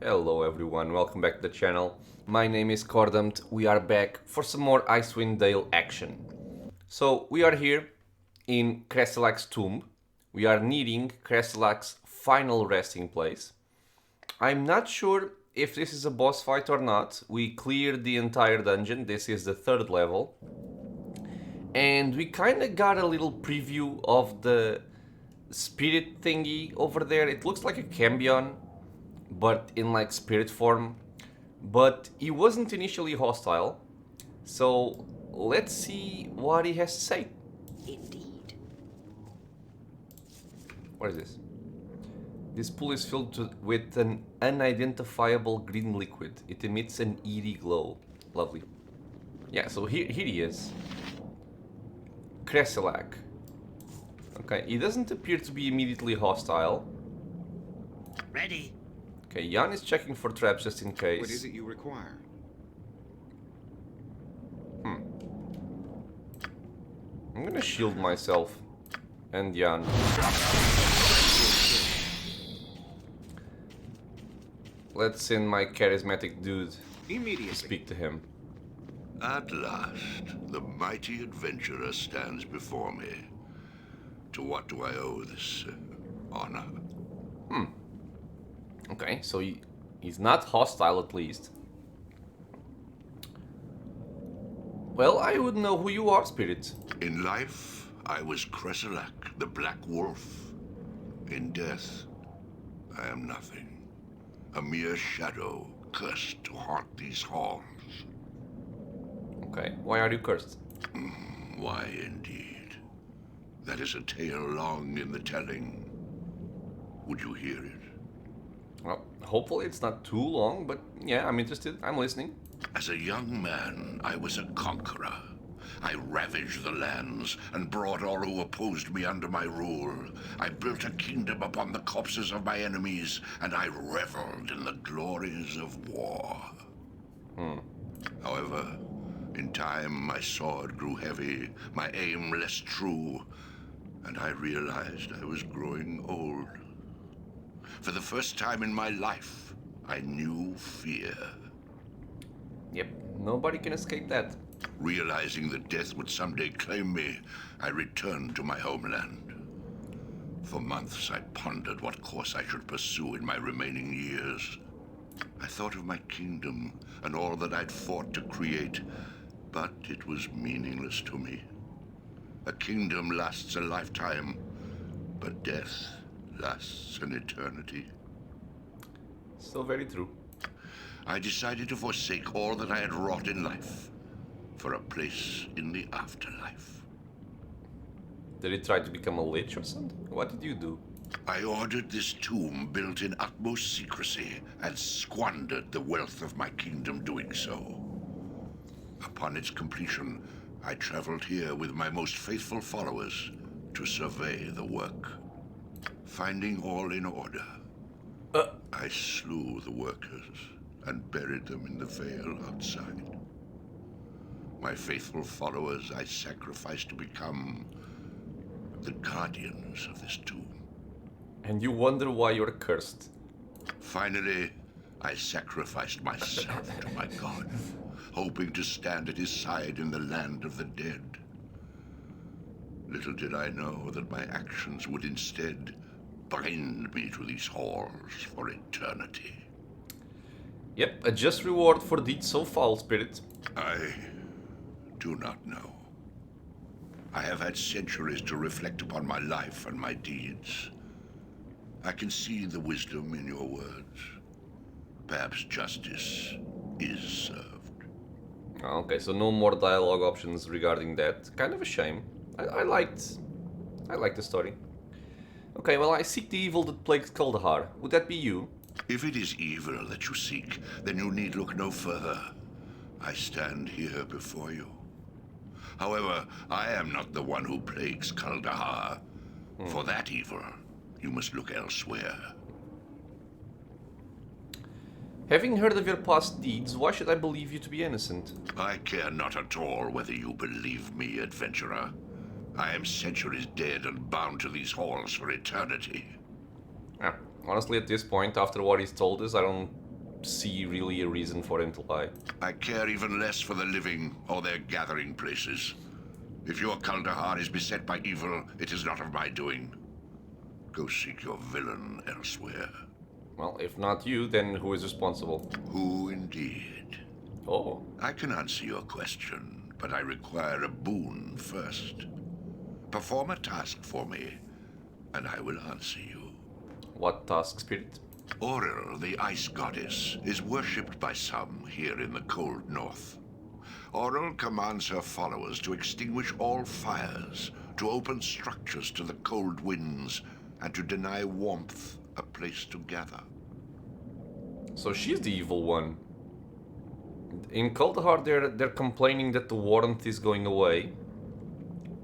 Hello everyone, welcome back to the channel. My name is Cordumt. We are back for some more Icewind Dale action. So we are here in Kresselack's tomb. We are needing Kresselack's final resting place. I'm not sure if this is a boss fight or not. We cleared the entire dungeon. This is the third level. And we kind of got a little preview of the spirit thingy over there. It looks like a Cambion, but in like spirit form. But he wasn't initially hostile, so let's see what he has to say. Indeed. What is this? This pool is filled with an unidentifiable green liquid. It emits an eerie glow. Lovely. Yeah, so here he is. Kresselack. Okay, he doesn't appear to be immediately hostile. Ready. Okay, Jan is checking for traps just in case. What is it you require? I'm gonna shield myself and Jan. Let's send my charismatic dude Immediately. to speak to him. At last, the mighty adventurer stands before me. To what do I owe this honor? Okay, so he's not hostile at least. Well, I would know who you are, Spirit. In life, I was Kresselack, the Black Wolf. In death, I am nothing. A mere shadow, cursed to haunt these halls. Okay, why are you cursed? Why, indeed. That is a tale long in the telling. Would you hear it? Well, hopefully it's not too long, but yeah, I'm interested. I'm listening. As a young man, I was a conqueror. I ravaged the lands and brought all who opposed me under my rule. I built a kingdom upon the corpses of my enemies, and I reveled in the glories of war. However, in time, my sword grew heavy, my aim less true, and I realized I was growing old. For the first time in my life, I knew fear. Yep, nobody can escape that. Realizing that death would someday claim me, I returned to my homeland. For months, I pondered what course I should pursue in my remaining years. I thought of my kingdom and all that I'd fought to create, but it was meaningless to me. A kingdom lasts a lifetime, but death lasts an eternity. Still very true. I decided to forsake all that I had wrought in life for a place in the afterlife. Did he try to become a lich or something? What did you do? I ordered this tomb built in utmost secrecy and squandered the wealth of my kingdom doing so. Upon its completion, I traveled here with my most faithful followers to survey the work. Finding all in order, I slew the workers and buried them in the vale outside. My faithful followers I sacrificed to become the guardians of this tomb. And you wonder why you're cursed. Finally, I sacrificed myself to my god, hoping to stand at his side in the land of the dead. Little did I know that my actions would instead bind me to these halls for eternity. Yep, a just reward for deeds so foul, Spirit. I do not know. I have had centuries to reflect upon my life and my deeds. I can see the wisdom in your words. Perhaps justice is served. Okay, so no more dialogue options regarding that. Kind of a shame. I liked the story. Okay, well, I seek the evil that plagues Kuldahar. Would that be you? If it is evil that you seek, then you need look no further. I stand here before you. However, I am not the one who plagues Kuldahar. For that evil, you must look elsewhere. Having heard of your past deeds, why should I believe you to be innocent? I care not at all whether you believe me, adventurer. I am centuries dead and bound to these halls for eternity. Yeah, honestly, at this point, after what he's told us, I don't see really a reason for him to lie. I care even less for the living or their gathering places. If your Kuldahar is beset by evil, it is not of my doing. Go seek your villain elsewhere. Well, if not you, then who is responsible? Who indeed? Oh, I can answer your question, but I require a boon first. Perform a task for me, and I will answer you. what task, Spirit? Auril, the ice goddess, is worshipped by some here in the cold north. Auril commands her followers to extinguish all fires, to open structures to the cold winds, and to deny warmth a place to gather. So she's the evil one. In Kuldahar, they're complaining that the warmth is going away.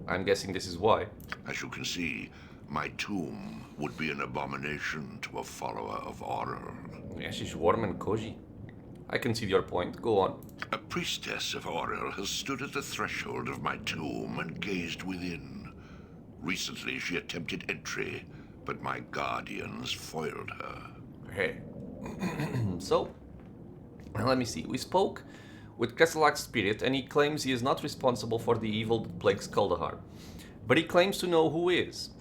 I'm guessing this is why. As you can see, my tomb would be an abomination to a follower of Auril. Yeah, she's warm and cozy. I can see your point. Go on. A priestess of Auril has stood at the threshold of my tomb and gazed within. Recently, she attempted entry, but my guardians foiled her. Hey. So, let me see. We spoke with Kresselack's spirit, and he claims he is not responsible for the evil that plagues Kuldahar. But he claims to know who is.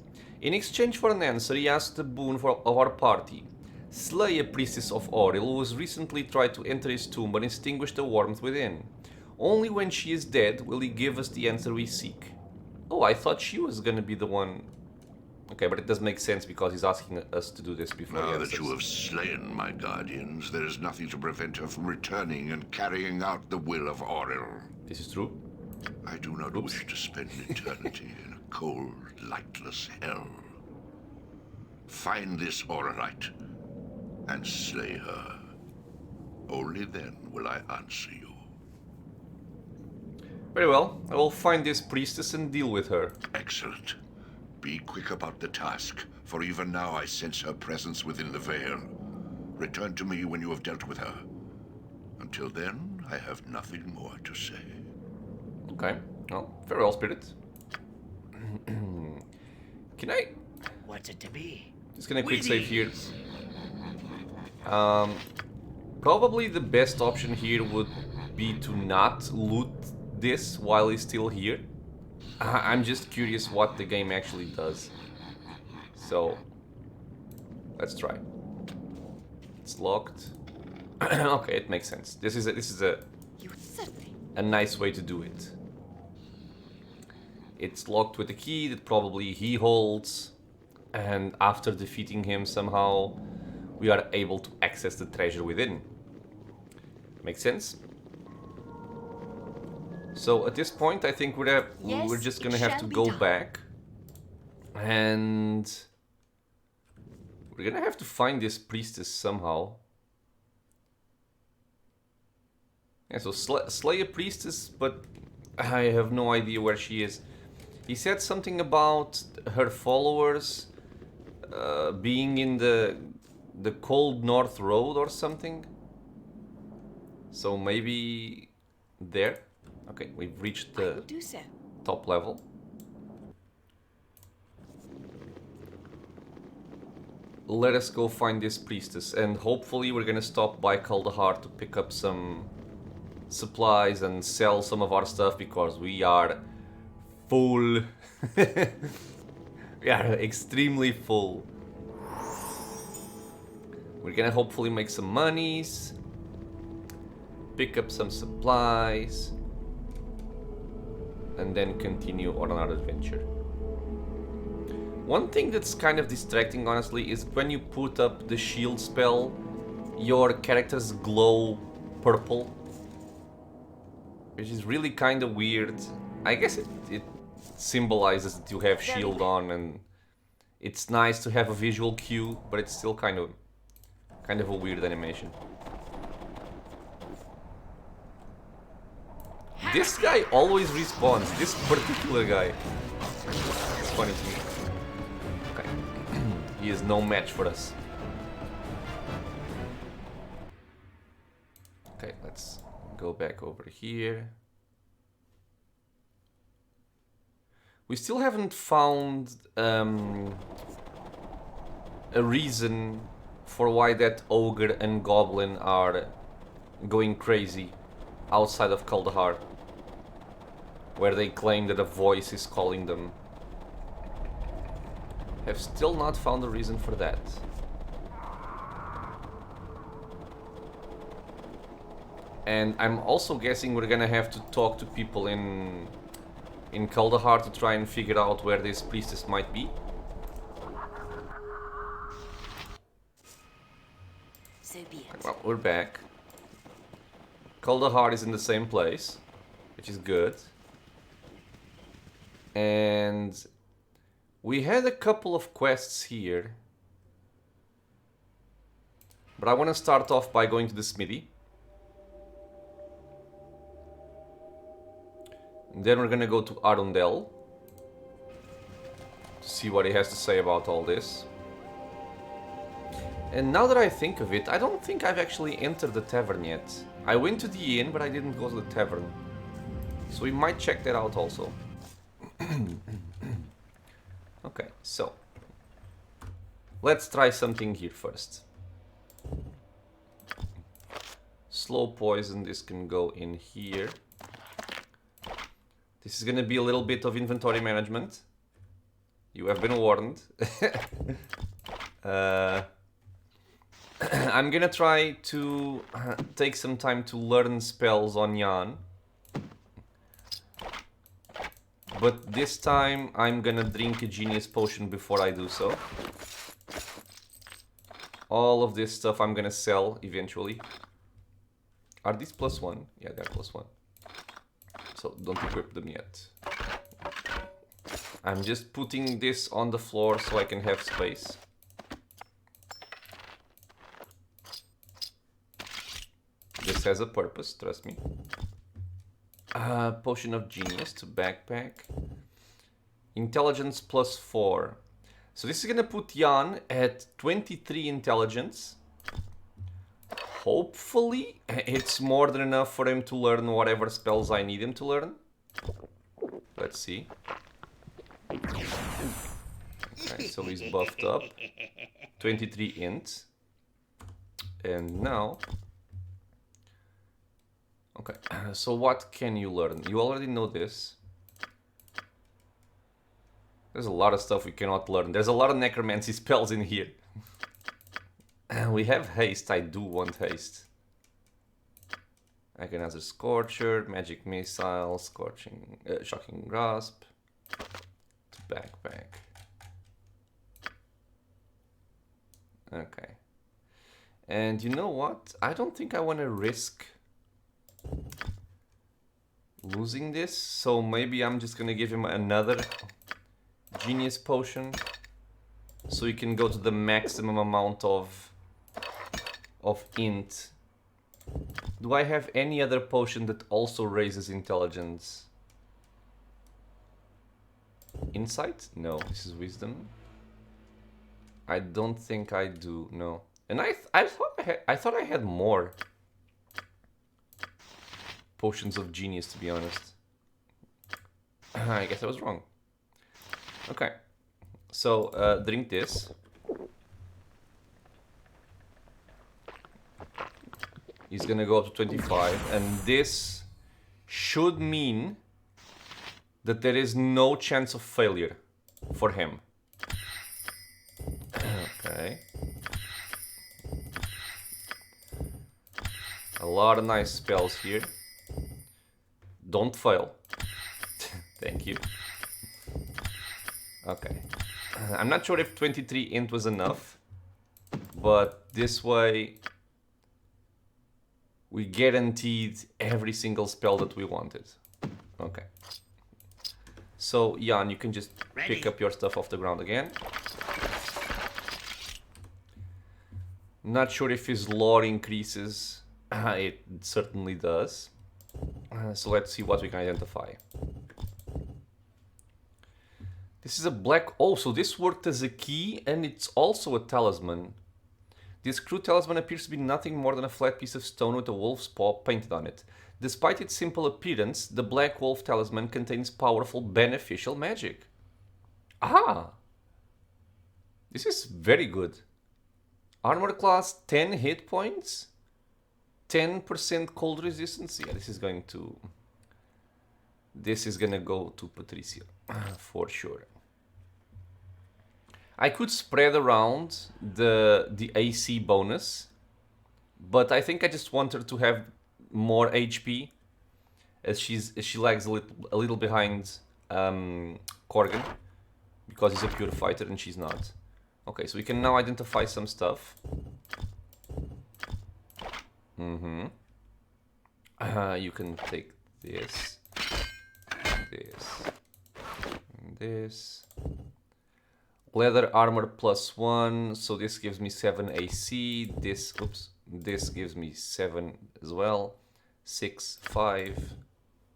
In exchange for an answer, he asked a boon of our party. Slay a priestess of Auril who has recently tried to enter his tomb and extinguish the warmth within. Only when she is dead will he give us the answer we seek. Oh, I thought she was gonna be the one. Okay, but it does make sense because he's asking us to do this before he Now answers. that you have slain my guardians, there is nothing to prevent her from returning and carrying out the will of Auril. This is true. I do not wish to spend eternity in a cold, lightless hell. Find this Aurelite and slay her. Only then will I answer you. Very well. I will find this priestess and deal with her. Excellent. Be quick about the task, for even now I sense her presence within the veil. Return to me when you have dealt with her. Until then, I have nothing more to say. Okay. Well, very well, Spirit. Can I... What's it to be? Just gonna quick save here. Probably the best option here would be to not loot this while he's still here. I'm just curious what the game actually does. So, let's try. It's locked. Okay, it makes sense. This is You silly. a nice way to do it. It's locked with a key that probably he holds, and after defeating him somehow, we are able to access the treasure within. Makes sense? So at this point, I think we're just gonna have to go back, and we're gonna have to find this priestess somehow. Yeah, so slay a priestess, but I have no idea where she is. He said something about her followers being in the Cold North Road or something. So maybe there. Okay, we've reached I will the do so. top level. Let us go find this priestess, and hopefully we're gonna stop by Kuldahar to pick up some supplies and sell some of our stuff because we are full. We are extremely full. We're gonna hopefully make some monies, pick up some supplies, and then continue on our adventure. One thing that's kind of distracting, honestly, is when you put up the shield spell, your characters glow purple, which is really kind of weird. I guess it symbolizes that you have shield on, and it's nice to have a visual cue, but it's still kind of a weird animation. This guy always respawns, this particular guy. It's funny to me. Okay. He is no match for us. Okay, let's go back over here. We still haven't found a reason for why that ogre and goblin are going crazy outside of Kuldahar, where they claim that a voice is calling them. Have still not found a reason for that. And I'm also guessing we're gonna have to talk to people in Kuldahar to try and figure out where this priestess might be. So be it. Well, we're back. Kuldahar is in the same place, which is good. And we had a couple of quests here. But I want to start off by going to the smithy. And then we're gonna go to Arundel to see what he has to say about all this. And now that I think of it, I don't think I've actually entered the tavern yet. I went to the inn, but I didn't go to the tavern. So we might check that out also. Okay, so let's try something here first. Slow poison, this can go in here. This is gonna be a little bit of inventory management. You have been warned. I'm gonna try to take some time to learn spells on Jan. But this time I'm gonna drink a genius potion before I do so. All of this stuff I'm gonna sell eventually. Are these +1? Yeah, they're +1. So don't equip them yet. I'm just putting this on the floor so I can have space. This has a purpose, trust me. Potion of Genius to backpack. Intelligence +4. So this is gonna put Jan at 23 intelligence. Hopefully it's more than enough for him to learn whatever spells I need him to learn. Let's see. Okay, so he's buffed up. 23 int. And now... Okay, so what can you learn? You already know this. There's a lot of stuff we cannot learn. There's a lot of necromancy spells in here. We have haste. I do want haste. Agonizer Scorcher, Magic Missile, Scorching, Shocking Grasp, to backpack. Okay. And you know what? I don't think I want to risk losing this, so maybe I'm just gonna give him another Genius Potion so he can go to the maximum amount of int. Do I have any other potion that also raises intelligence? Insight? No, this is wisdom. I don't think I do, no. And I thought I had more potions of genius, to be honest. I guess I was wrong. Okay. So, drink this. He's gonna go up to 25, and this should mean that there is no chance of failure for him. Okay. A lot of nice spells here. Don't fail. Thank you. Okay. I'm not sure if 23 int was enough, but this way we guaranteed every single spell that we wanted. Okay. So, Jan, you can just pick up your stuff off the ground again. Not sure if his lore increases. It certainly does. So let's see what we can identify. This is a black... Oh, so this worked as a key and it's also a talisman. This crude talisman appears to be nothing more than a flat piece of stone with a wolf's paw painted on it. Despite its simple appearance, the Black Wolf Talisman contains powerful beneficial magic. Ah! This is very good. Armor class 10 hit points, 10% cold resistance. Yeah, this is gonna go to Patricia for sure. I could spread around the AC bonus, but I think I just want her to have more HP, as she lags a little behind Corgan, because he's a pure fighter and she's not. Okay, so we can now identify some stuff. You can take this, this. Leather armor +1, so this gives me 7 AC. This gives me 7 as well. 6, 5,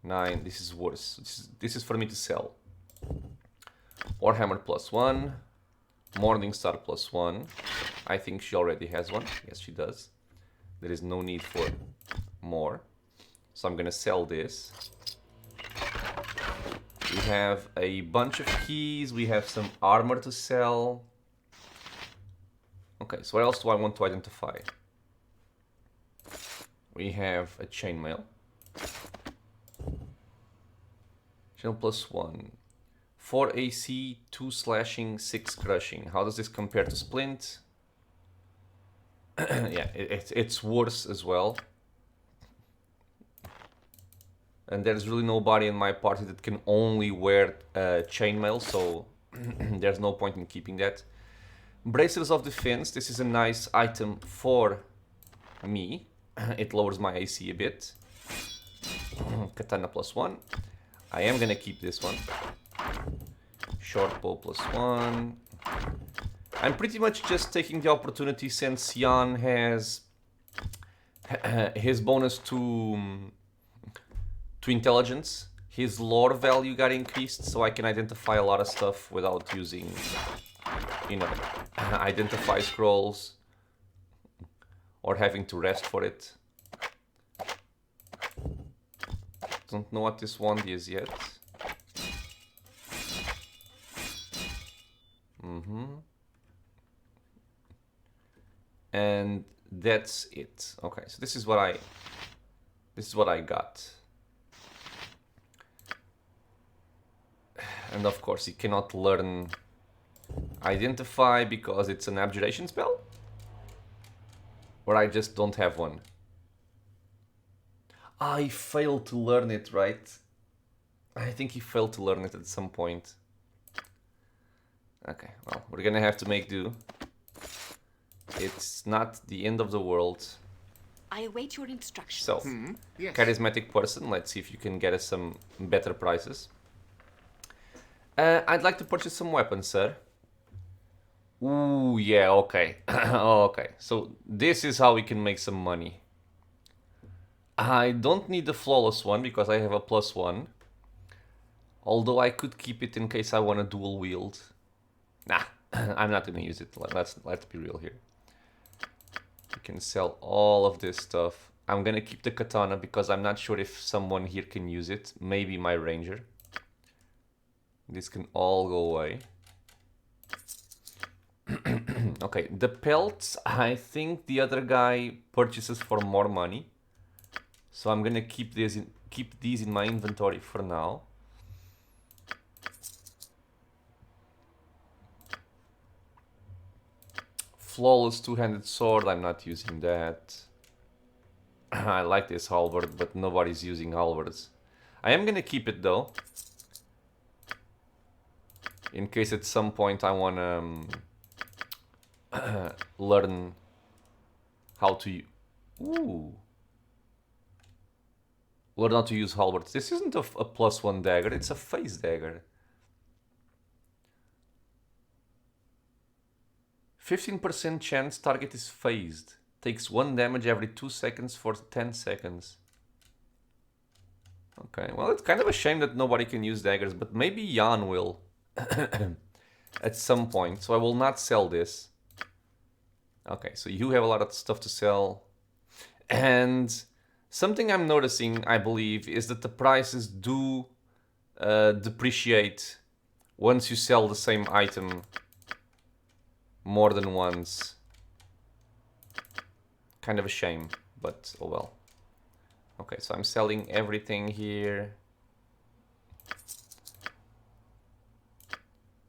9. This is worse. This is for me to sell. Warhammer +1. Morningstar +1. I think she already has one. Yes, she does. There is no need for more. So I'm gonna sell this. We have a bunch of keys. We have some armor to sell. Okay, so what else do I want to identify? We have a chainmail. Chainmail +1. 4 AC, 2 slashing, 6 crushing. How does this compare to Splint? Yeah, it's worse as well. And there's really nobody in my party that can only wear chainmail, so there's no point in keeping that. Bracers of Defense, this is a nice item for me. It lowers my AC a bit. Katana +1. I am gonna keep this one. Short bow +1. I'm pretty much just taking the opportunity, since Jan has his bonus to intelligence. His lore value got increased, so I can identify a lot of stuff without using, you know, identify scrolls or having to rest for it. Don't know what this wand is yet. And that's it. Okay, so this is what I got. And of course, you cannot learn identify because it's an abjuration spell, or I just don't have one. I failed to learn it, right? I think he failed to learn it at some point. Okay, well, we're gonna have to make do. It's not the end of the world. I await your instructions. So, Yes. charismatic person, let's see if you can get us some better prices. I'd like to purchase some weapons, sir. Ooh, yeah, okay. Okay, so this is how we can make some money. I don't need the flawless one because I have a +1. Although I could keep it in case I want to dual wield. Nah, I'm not gonna use it. Let's be real here. We can sell all of this stuff. I'm gonna keep the katana because I'm not sure if someone here can use it. Maybe my ranger. This can all go away. Okay, the pelts, I think the other guy purchases for more money. So I'm gonna keep these in my inventory for now. Flawless two-handed sword, I'm not using that. I like this halberd, but nobody's using halberds. I am gonna keep it though. In case at some point I wanna learn how to... learn how to use halberds. This isn't a +1 dagger, it's a phase dagger. 15% chance target is phased. Takes 1 damage every 2 seconds for 10 seconds. Okay, well, it's kind of a shame that nobody can use daggers, but maybe Jan will at some point, so I will not sell this. Okay, so you have a lot of stuff to sell. And something I'm noticing, I believe, is that the prices do depreciate once you sell the same item more than once. Kind of a shame, but oh well. Okay, so I'm selling everything here.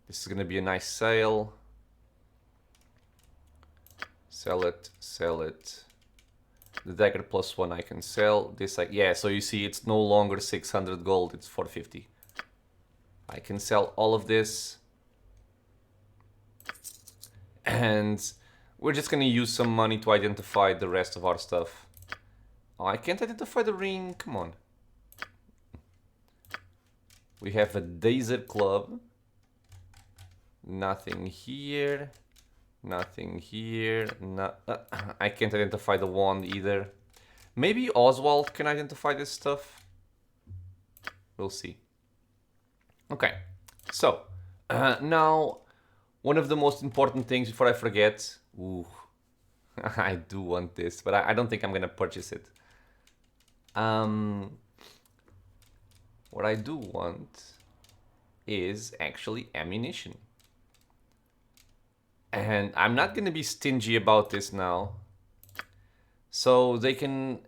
This is gonna be a nice sale. Sell it, sell it. The dagger +1 I can sell. This, yeah, so you see it's no longer 600 gold, it's 450. I can sell all of this. And we're just gonna use some money to identify the rest of our stuff. Oh, I can't identify the ring, come on. We have a Dazer Club. Nothing here. Nothing here. No, I can't identify the wand either. Maybe Oswald can identify this stuff. We'll see. Okay, so now one of the most important things before I forget. Ooh, I do want this, but I don't think I'm gonna purchase it. What I do want is actually ammunition. And I'm not gonna be stingy about this now. So they can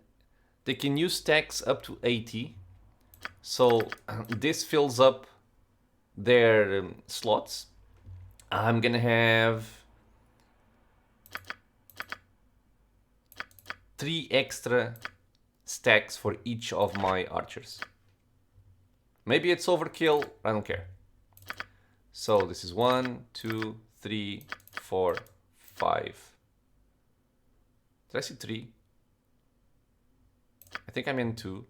use stacks up to 80. So this fills up their slots. I'm gonna have 3 extra stacks for each of my archers. Maybe it's overkill, I don't care. So this is 1, 2, 3, 4, 5. Did I see 3? I think I'm in 2.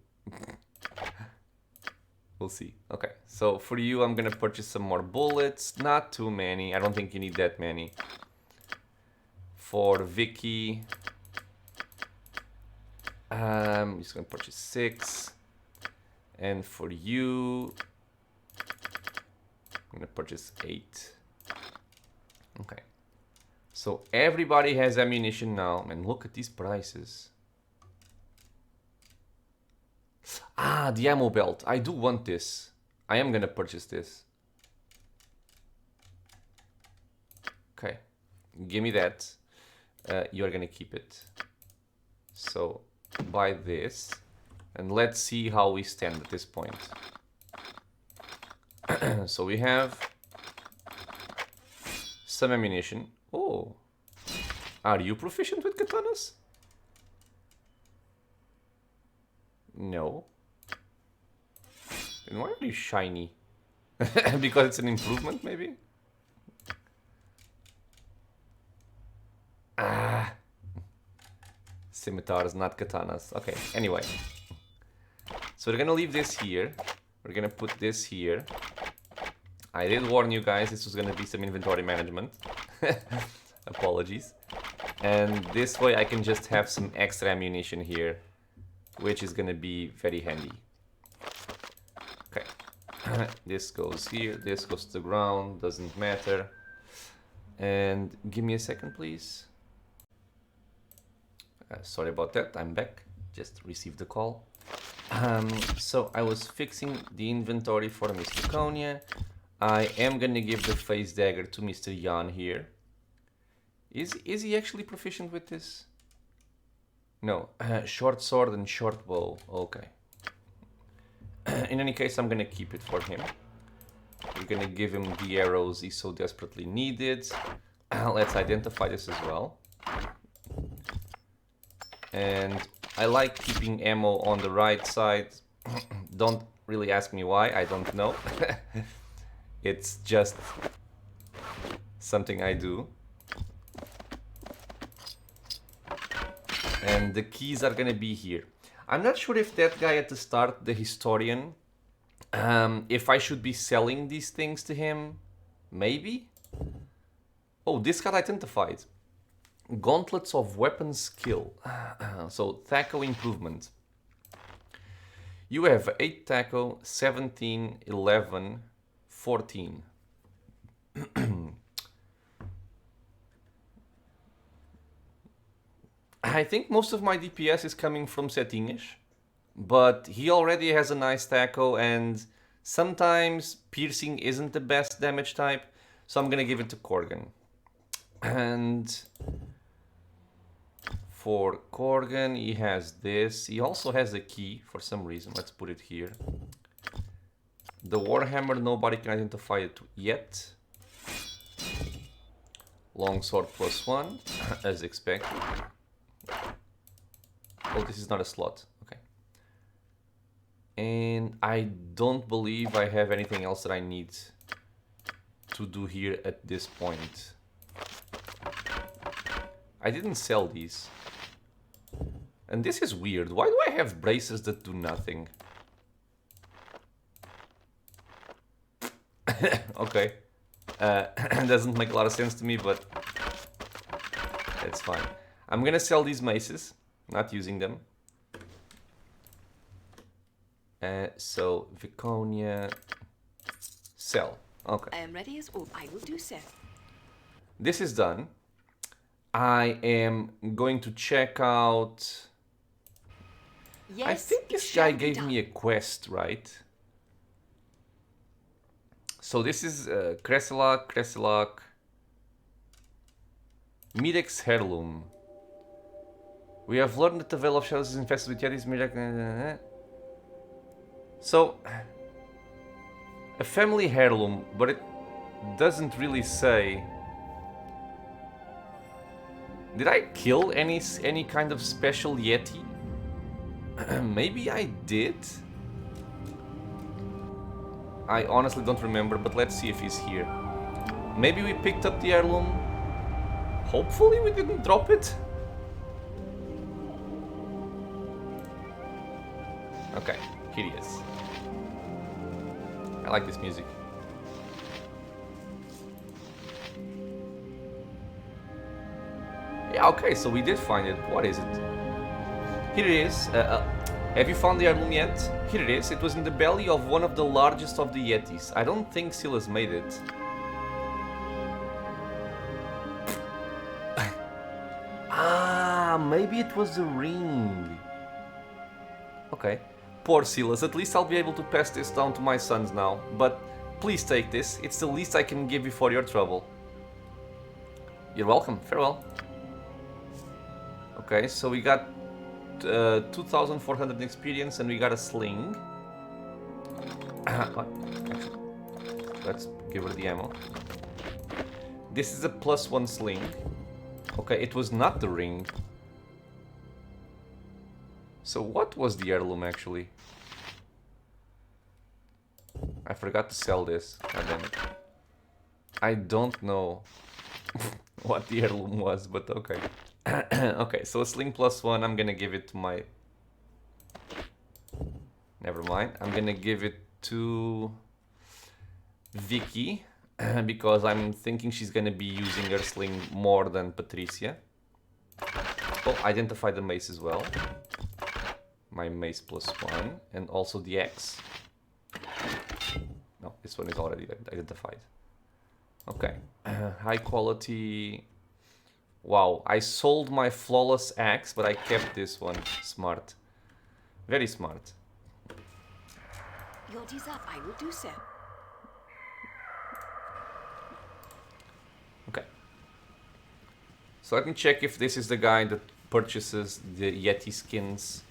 We'll see. Okay, so for you, I'm gonna purchase some more bullets. Not too many. I don't think you need that many. For Vicky, I'm just gonna purchase 6. And for you, I'm gonna purchase 8. Okay. So everybody has ammunition now. And look at these prices. Ah, the ammo belt. I do want this. I am gonna purchase this. Okay. Give me that. You're gonna keep it. So buy this. And let's see how we stand at this point. So we have some ammunition. Oh. Are you proficient with katanas? No. Then why are you shiny? Because it's an improvement, maybe? Ah. Scimitars, not katanas. Okay, anyway. So we're gonna leave this here. We're gonna put this here. I did warn you guys, this was gonna be some inventory management. Apologies. And this way I can just have some extra ammunition here, which is gonna be very handy. Okay. This goes here, this goes to the ground, doesn't matter. And give me a second, please. Sorry about that, I'm back. Just received the call. So I was fixing the inventory for Mr. Konya. I am gonna give the face dagger to Mr. Jan here. Is he actually proficient with this? No, short sword and short bow. Okay. In any case, I'm gonna keep it for him. We're gonna give him the arrows he so desperately needed. Let's identify this as well. And I like keeping ammo on the right side. Don't really ask me why, I don't know. It's just something I do. And the keys are gonna be here. I'm not sure if that guy at the start, the historian, if I should be selling these things to him. Maybe? Oh, this got identified. Gauntlets of weapon skill. So, Thaco improvement. You have 8 Thaco, 17, 11, 14. I think most of my DPS is coming from Settingish, but he already has a nice Thaco, and sometimes piercing isn't the best damage type, so I'm gonna give it to Korgan. And for Korgan, he has this. He also has a key for some reason. Let's put it here. The Warhammer, nobody can identify it yet. Longsword +1, as expected. Oh, this is not a slot. Okay. And I don't believe I have anything else that I need to do here at this point. I didn't sell these. And this is weird. Why do I have bracers that do nothing? Okay. Doesn't make a lot of sense to me, but that's fine. I'm gonna sell these maces, not using them. So, Viconia, sell. Okay. I am ready as all. I will do so. This is done. I am going to check out... Yes, I think it this shall guy be gave done. me a quest, right? So this is Kresselack, Mirex Heirloom. We have learned that the Veil of Shadows is infested with Yetis. So, a family heirloom, but it doesn't really say. Did I kill any kind of special Yeti? Maybe I did. I honestly don't remember, but let's see if he's here. Maybe we picked up the heirloom. Hopefully we didn't drop it. Okay, here he is. I like this music. Yeah, okay, so we did find it. What is it? Here it is. Have you found the heirloom yet? Here it is. It was in the belly of one of the largest of the Yetis. I don't think Silas made it. Ah, maybe it was the ring. Okay. Poor Silas. At least I'll be able to pass this down to my sons now. But please take this. It's the least I can give you for your trouble. You're welcome. Farewell. Okay, so we got 2,400 experience and we got a sling. Let's give her the ammo. This is a +1 sling. Okay, it was not the ring. So what was the heirloom actually? I forgot to sell this. God damn it. I don't know what the heirloom was, but okay. Okay, so a sling +1, I'm gonna give it to my... Never mind. I'm gonna give it to Vicky, because I'm thinking she's gonna be using her sling more than Patricia. Oh, identify the mace as well. My mace +1, and also the axe. No, this one is already identified. Okay, high quality... Wow, I sold my flawless axe, but I kept this one. Smart. Very smart. Your desire, I will do so. Okay. So let me check if this is the guy that purchases the Yeti skins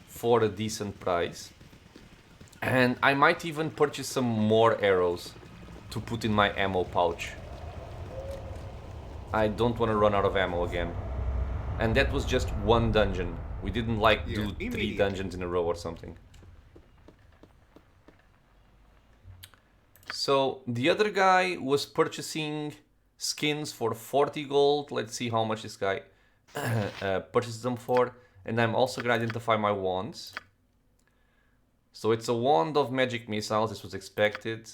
for a decent price. And I might even purchase some more arrows to put in my ammo pouch. I don't want to run out of ammo again. And that was just one dungeon. We didn't like do 3 dungeons in a row or something. So the other guy was purchasing skins for 40 gold. Let's see how much this guy purchases them for. And I'm also going to identify my wands. So it's a wand of magic missiles. This was expected.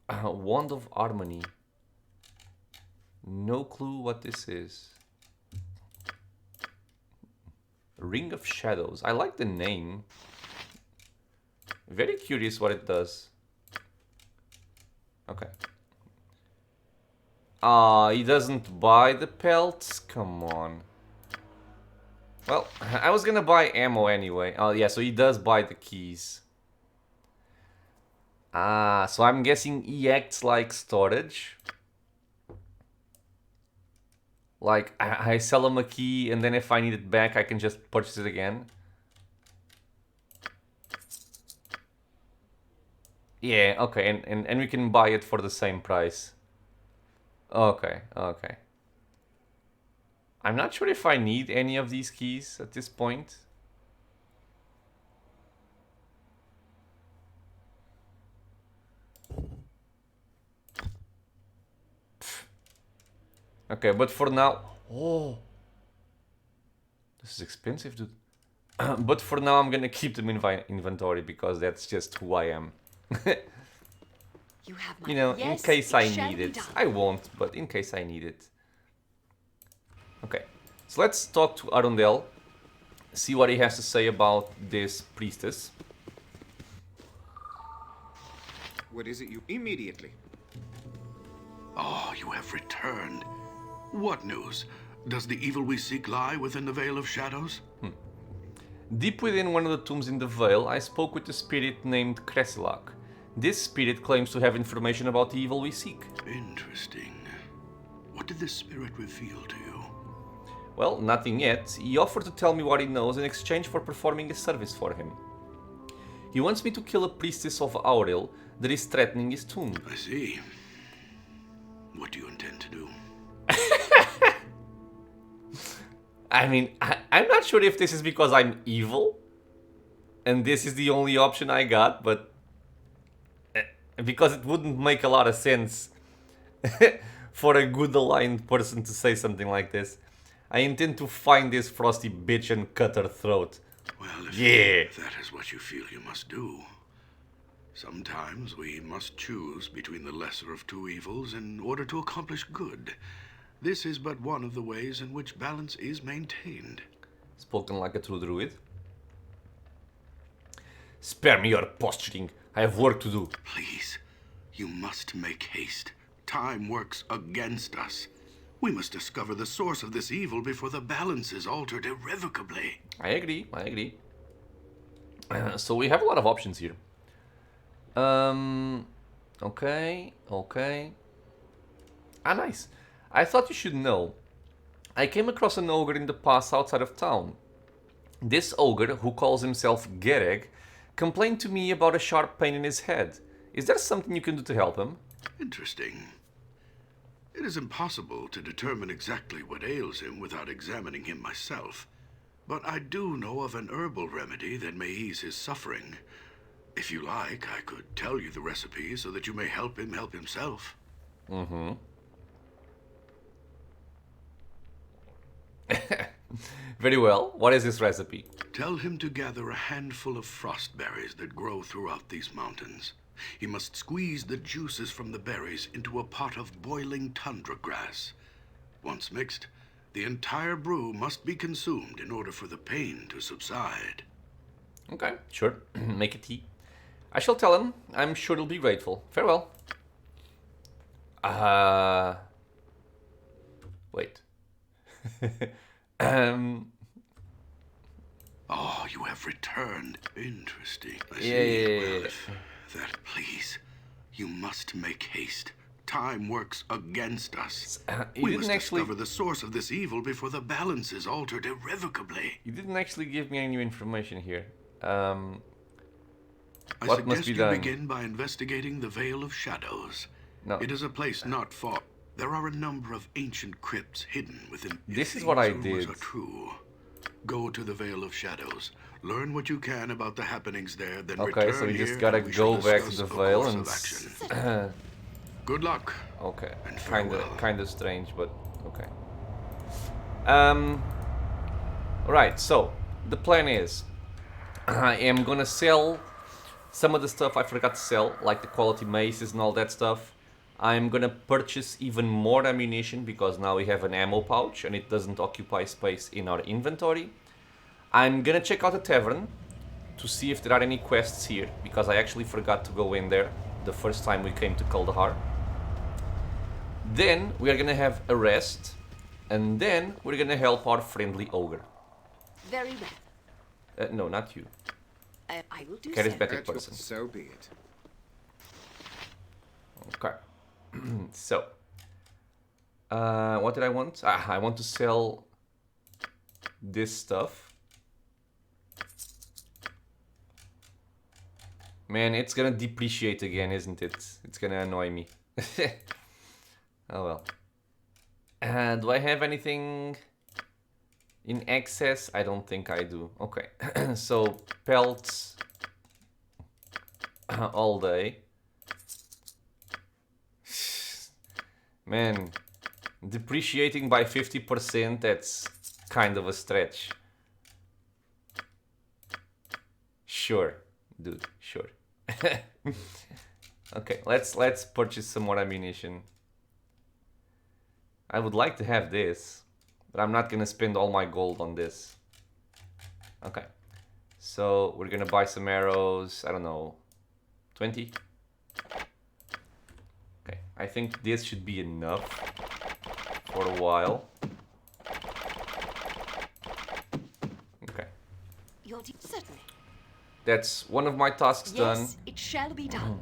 Wand of harmony. No clue what this is. Ring of Shadows. I like the name. Very curious what it does. Okay. He doesn't buy the pelts? Come on. Well, I was gonna buy ammo anyway. Oh yeah, so he does buy the keys. So I'm guessing he acts like storage. Like, I sell him a key, and then if I need it back, I can just purchase it again. Yeah, okay, and we can buy it for the same price. Okay, okay. I'm not sure if I need any of these keys at this point. Okay, but for now... Oh! This is expensive, dude. But for now, I'm gonna keep them in my inventory because that's just who I am. You have my You know, yes, in case I shall need be it. done. I won't, but in case I need it. Okay, so let's talk to Arundel. See what he has to say about this priestess. What is it you... Immediately. Oh, you have returned. What news? Does the evil we seek lie within the Veil of Shadows? Deep within one of the tombs in the Vale, I spoke with a spirit named Kresselack. This spirit claims to have information about the evil we seek. Interesting. What did this spirit reveal to you? Well, nothing yet. He offered to tell me what he knows in exchange for performing a service for him. He wants me to kill a priestess of Arundel that is threatening his tomb. I see. What do you intend to do? I mean, I'm not sure if this is because I'm evil, and this is the only option I got, but... because it wouldn't make a lot of sense for a good aligned person to say something like this. I intend to find this frosty bitch and cut her throat. Well, Yeah. if that is what you feel you must do. Sometimes we must choose between the lesser of two evils in order to accomplish good. This is but one of the ways in which balance is maintained. Spoken like a true druid. Spare me your posturing. I have work to do. Please, you must make haste. Time works against us. We must discover the source of this evil before the balance is altered irrevocably. I agree, I agree. So we have a lot of options here. Okay, okay. Ah, nice. I thought you should know. I came across an ogre in the pass outside of town. This ogre, who calls himself Gereg, complained to me about a sharp pain in his head. Is there something you can do to help him? Interesting. It is impossible to determine exactly what ails him without examining him myself. But I do know of an herbal remedy that may ease his suffering. If you like, I could tell you the recipe so that you may help him help himself. Mm-hmm. Very well. What is this recipe? Tell him to gather a handful of frost berries that grow throughout these mountains. He must squeeze the juices from the berries into a pot of boiling tundra grass. Once mixed, the entire brew must be consumed in order for the pain to subside. Okay, sure. Make a tea. I shall tell him. I'm sure he'll be grateful. Farewell. Wait. Oh, you have returned. Interesting. I see. Yeah. Well, if that please, you must make haste. Time works against us. You We didn't must actually... discover the source of this evil before the balance is altered irrevocably. You didn't actually give me any new information here. I What must suggest be you done? begin by investigating the Veil of Shadows. No. It is a place not far. There are a number of ancient crypts hidden within. This if is what I these rumors did. are true. Go to the Veil of Shadows. Learn what you can about the happenings there. Then Okay, return so we just here gotta and we shall go back to discuss the a Vale course and... of action. Good luck. Okay, And kinda farewell. strange, but okay. Right, so the plan is I am gonna sell some of the stuff I forgot to sell, like the quality maces and all that stuff. I'm gonna purchase even more ammunition because now we have an ammo pouch and it doesn't occupy space in our inventory. I'm gonna check out the tavern to see if there are any quests here because I actually forgot to go in there the first time we came to Kuldahar. Then we are gonna have a rest, and then we're gonna help our friendly ogre. Very well. No, not you. I will do so. Charismatic person. So be it. Okay. So, What did I want? I want to sell this stuff. Man, it's gonna depreciate again, isn't it? It's gonna annoy me. Oh well. Do I have anything in excess? I don't think I do. Okay. So, pelts all day. Man, depreciating by 50%, that's kind of a stretch. Sure, dude, sure. Okay, let's purchase some more ammunition. I would like to have this, but I'm not gonna spend all my gold on this. Okay, so we're gonna buy some arrows. I don't know, 20. Okay, I think this should be enough for a while. Okay, Certainly. that's one of my tasks done. Yes, it shall be done.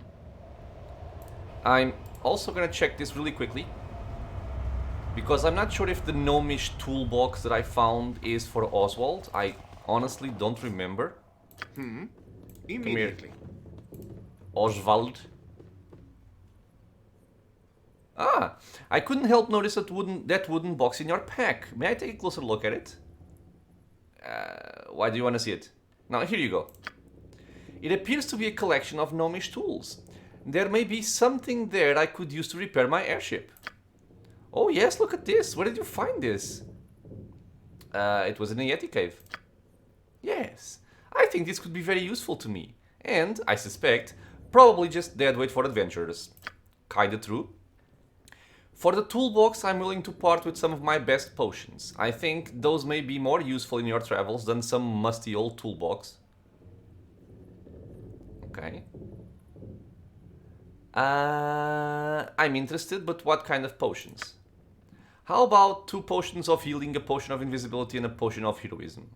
I'm also gonna check this really quickly, because I'm not sure if the gnomish toolbox that I found is for Oswald. I honestly don't remember. Immediately. Oswald. Ah, I couldn't help notice that wooden box in your pack. May I take a closer look at it? Why do you want to see it? Now, here you go. It appears to be a collection of gnomish tools. There may be something there I could use to repair my airship. Oh yes, look at this. Where did you find this? It was in a Yeti cave. Yes, I think this could be very useful to me. And, I suspect, probably just dead weight for adventurers. Kinda true. For the toolbox, I'm willing to part with some of my best potions. I think those may be more useful in your travels than some musty old toolbox. Okay. I'm interested, but what kind of potions? How about 2 potions of healing, a potion of invisibility, and a potion of heroism?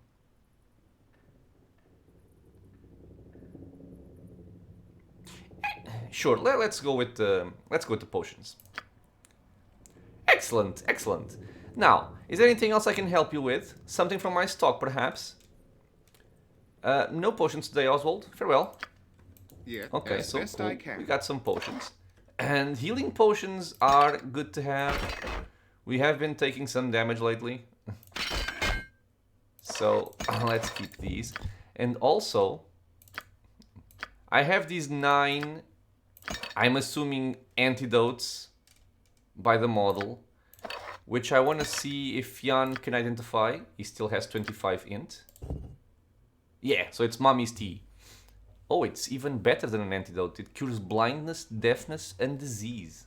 Sure, let's go with the potions. Excellent, excellent. Now, is there anything else I can help you with? Something from my stock, perhaps? No potions today, Oswald. Farewell. Yeah, Okay, as so best cool. I can. We got some potions. And healing potions are good to have. We have been taking some damage lately. So, let's keep these. And also, I have these 9, I'm assuming, antidotes by the model, which I want to see if Jan can identify. He still has 25 int. Yeah, so it's Mommy's tea. Oh, it's even better than an antidote. It cures blindness, deafness, and disease.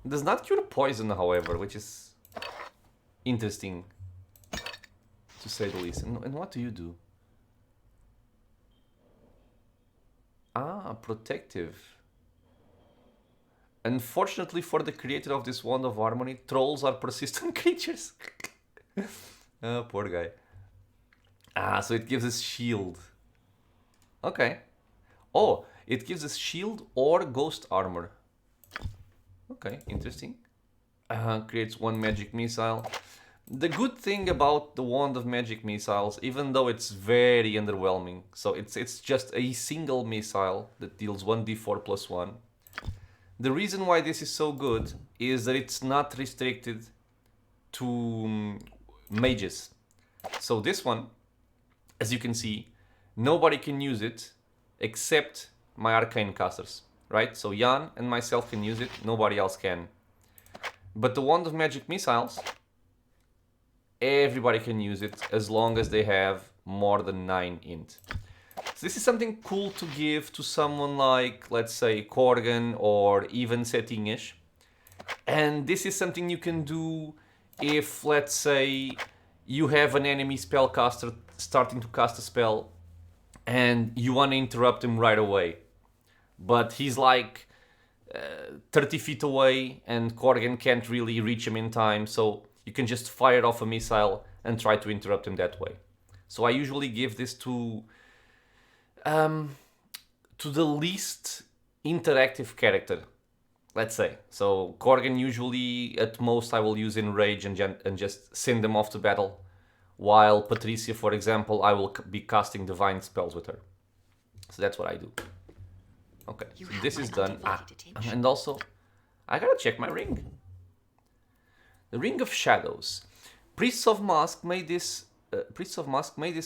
It does not cure poison, however, which is interesting, to say the least. And what do you do? Ah, protective. Unfortunately for the creator of this Wand of Harmony, trolls are persistent creatures. Oh, poor guy. Ah, so it gives us shield. Okay. Oh, it gives us shield or ghost armor. Okay, interesting. Creates 1 magic missile. The good thing about the Wand of Magic Missiles, even though it's very underwhelming, so it's just a single missile that deals 1d4 plus 1. The reason why this is so good is that it's not restricted to mages. So this one, as you can see, nobody can use it except my arcane casters, right? So Jan and myself can use it, nobody else can. But the Wand of Magic Missiles, everybody can use it as long as they have more than 9 int. So this is something cool to give to someone like, let's say, Korgan or even Settingish. And this is something you can do if, let's say, you have an enemy spellcaster starting to cast a spell and you want to interrupt him right away. But he's like 30 feet away and Korgan can't really reach him in time, so you can just fire off a missile and try to interrupt him that way. So I usually give this to the least interactive character. let's say. So Korgan usually, at most, I will use Enrage and just send them off to battle. While Patricia, for example, I will be casting divine spells with her. So that's what I do. Okay, You so have this my is done. undivided attention. And also, I gotta check my ring. The Ring of Shadows. Priests of Mask made this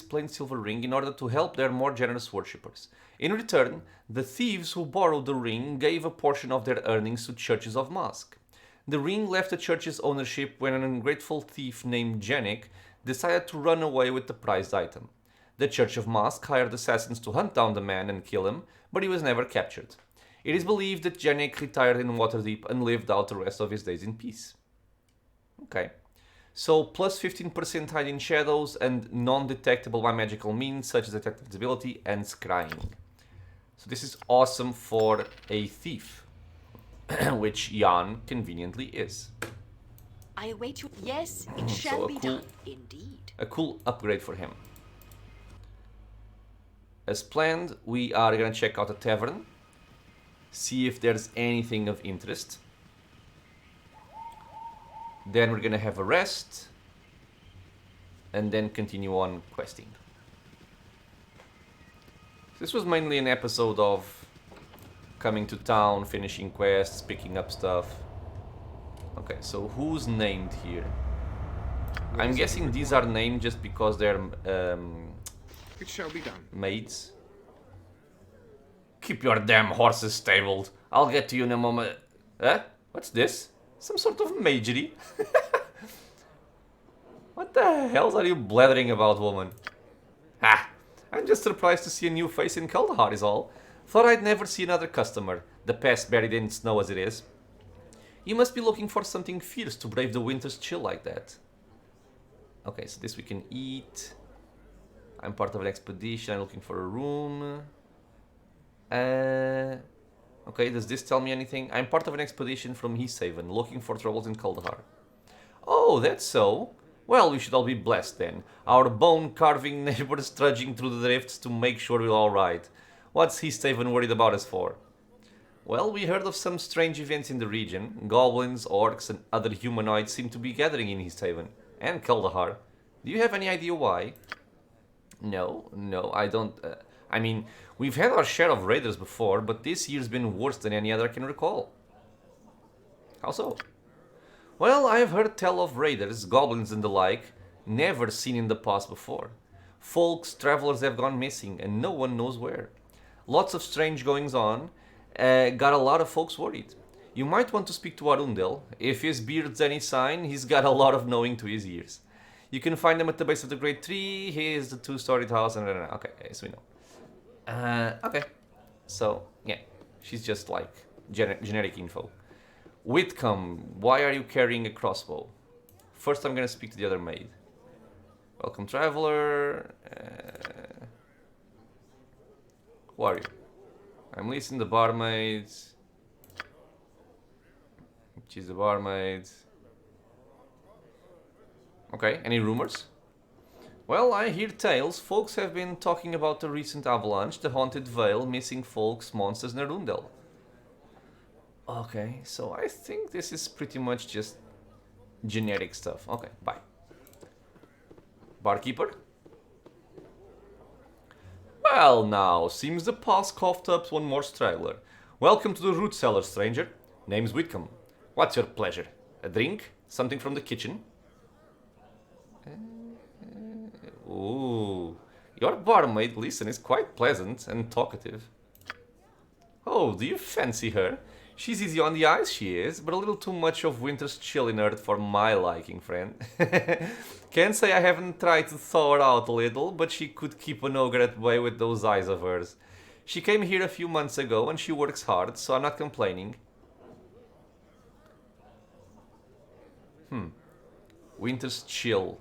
plain silver ring in order to help their more generous worshippers. In return, the thieves who borrowed the ring gave a portion of their earnings to churches of Mask. The ring left the church's ownership when an ungrateful thief named Janik decided to run away with the prized item. The Church of Mask hired assassins to hunt down the man and kill him, but he was never captured. It is believed that Janik retired in Waterdeep and lived out the rest of his days in peace. Okay. So plus 15% hide in shadows and non-detectable by magical means such as detect invisibility and scrying. So this is awesome for a thief, which Jan conveniently is. I await you. Yes, it shall a be cool- done. Indeed. A cool upgrade for him. As planned, we are gonna check out the tavern, see if there's anything of interest. Then we're gonna have a rest, and then continue on questing. This was mainly an episode of coming to town, finishing quests, picking up stuff. Okay, so who's named here? I'm guessing these are named just because they're It shall be done. maids. Keep your damn horses stabled. I'll get to you in a moment. Eh? What's this? Some sort of magery? What the hell are you blathering about, woman? Ha! I'm just surprised to see a new face in Kuldahar is all. Thought I'd never see another customer. The past buried in snow as it is. You must be looking for something fierce to brave the winter's chill like that. Okay, so this we can eat. I'm part of an expedition. I'm looking for a room. Okay, does this tell me anything? I'm part of an expedition from Haven, looking for troubles in Kuldahar. Oh, that's so. Well, we should all be blessed then. Our bone-carving neighbors trudging through the drifts to make sure we're alright. What's Haven worried about us for? Well, we heard of some strange events in the region. Goblins, orcs, and other humanoids seem to be gathering in Haven and Kuldahar. Do you have any idea why? No, I don't. I mean, we've had our share of raiders before, but this year's been worse than any other I can recall. How so? Well, I have heard tell of raiders, goblins and the like, never seen in the past before. Folks, travelers have gone missing, and no one knows where. Lots of strange goings on, got a lot of folks worried. You might want to speak to Arundel. If his beard's any sign, he's got a lot of knowing to his ears. You can find him at the base of the Great Tree. Here's the two-storied house, and okay, so we know. Okay, so yeah, she's just like generic info. Whitcomb, why are you carrying a crossbow? First, I'm gonna speak to the other maid. Welcome, traveler. Who are you? I'm Listen, the barmaid. She's the barmaid. Okay, any rumors? Well, I hear tales. Folks have been talking about the recent avalanche, the haunted vale, missing folks, monsters, and Arundel. Okay, so I think this is pretty much just generic stuff. Okay, bye. Barkeeper? Well now, seems the pass coughed up one more straggler. Welcome to the root cellar, stranger. Name's Whitcomb. What's your pleasure? A drink? Something from the kitchen? Ooh, your barmaid, listen, is quite pleasant and talkative. Oh, do you fancy her? She's easy on the eyes, she is, but a little too much of winter's chill in her for my liking, friend. Can't say I haven't tried to thaw her out a little, but she could keep an ogre at bay with those eyes of hers. She came here a few months ago and she works hard, so I'm not complaining. Winter's chill.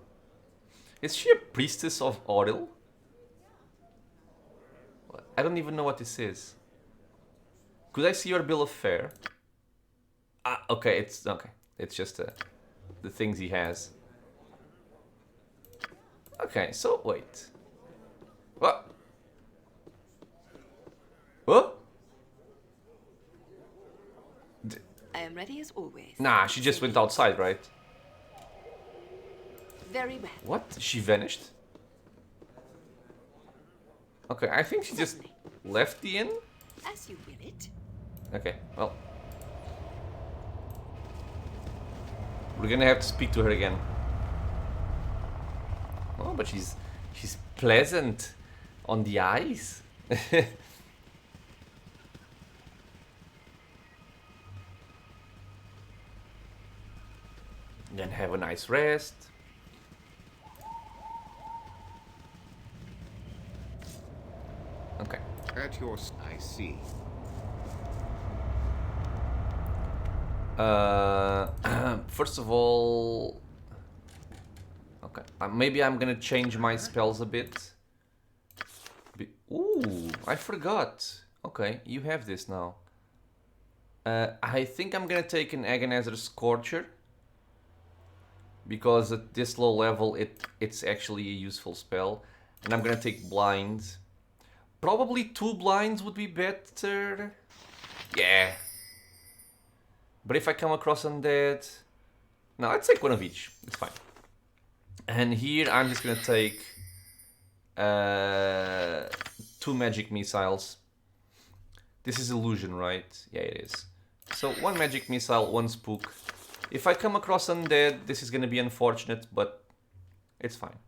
Is she a priestess of Arundel? I don't even know what this is. Could I see your bill of fare? Ah, okay, it's okay. It's just the things he has. Okay, so wait. What? What? I am ready as always. Nah, she just went outside, right? Very well. What? She vanished? Okay, I think she just left the inn. As you will it. Okay, well. We're gonna have to speak to her again. Oh, but she's pleasant on the eyes. Then have a nice rest. Okay. At your... I see. First of all, okay. Maybe I'm gonna change my spells a bit. Ooh, I forgot. Okay, you have this now. I think I'm gonna take an Agonizer Scorcher, because at this low level it's actually a useful spell. And I'm gonna take Blind. Probably 2 blinds would be better. Yeah. But if I come across undead... No, I'd take one of each. It's fine. And here I'm just gonna take 2 magic missiles. This is illusion, right? Yeah, it is. So 1 magic missile, 1 spook. If I come across undead, this is gonna be unfortunate, but it's fine.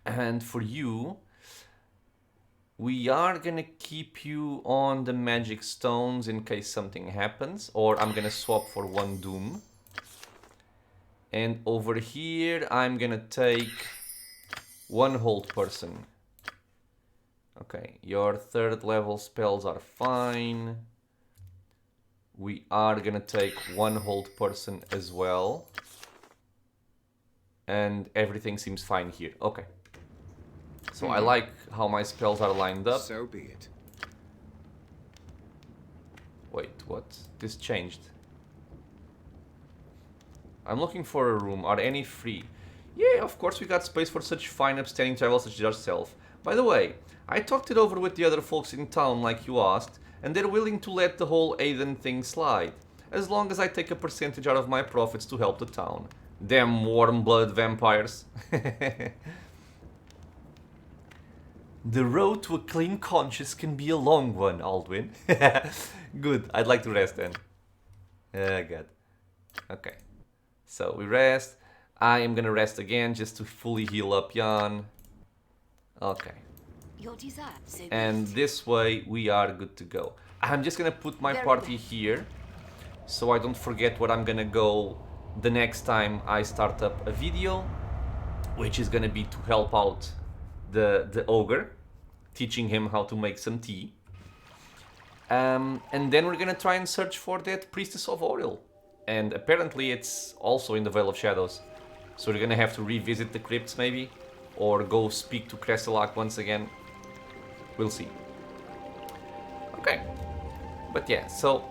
And for you, we are gonna keep you on the magic stones in case something happens, or I'm gonna swap for 1 doom. And over here, I'm gonna take 1 hold person. Okay, your 3rd level spells are fine. We are gonna take 1 hold person as well. And everything seems fine here. Okay. So I like how my spells are lined up. So be it. Wait, what? This changed. I'm looking for a room. Are any free? Yeah, of course we got space for such fine upstanding travelers such as yourself. By the way, I talked it over with the other folks in town like you asked, and they're willing to let the whole Aiden thing slide, as long as I take a percentage out of my profits to help the town. Damn warm-blooded vampires. The road to a clean conscience can be a long one, Aldwin. Good, I'd like to rest then. God. Okay. So we rest. I am gonna rest again just to fully heal up Jan. Okay. Your desire. So And this way we are good to go. I'm just gonna put my party here, so I don't forget where I'm gonna go the next time I start up a video, which is gonna be to help out the ogre, teaching him how to make some tea. And then we're gonna try and search for that Priestess of Auril. And apparently it's also in the Vale of Shadows. So we're gonna have to revisit the crypts maybe, or go speak to Kresselack once again. We'll see. Okay. But yeah, so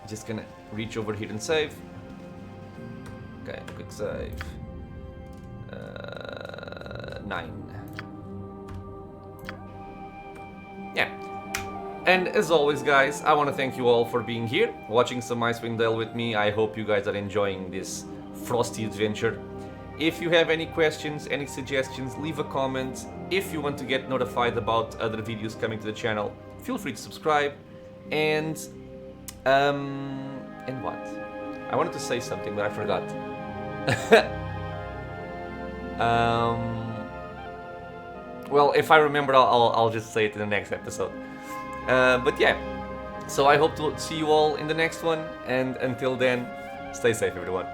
just gonna reach over here and save. Okay, quick save. 9. Yeah. And as always, guys, I want to thank you all for being here, watching some Icewind Dale with me. I hope you guys are enjoying this frosty adventure. If you have any questions, any suggestions, leave a comment. If you want to get notified about other videos coming to the channel, feel free to subscribe. And what? I wanted to say something, but I forgot. Well, if I remember, I'll just say it in the next episode. But yeah, so I hope to see you all in the next one, and until then, stay safe, everyone.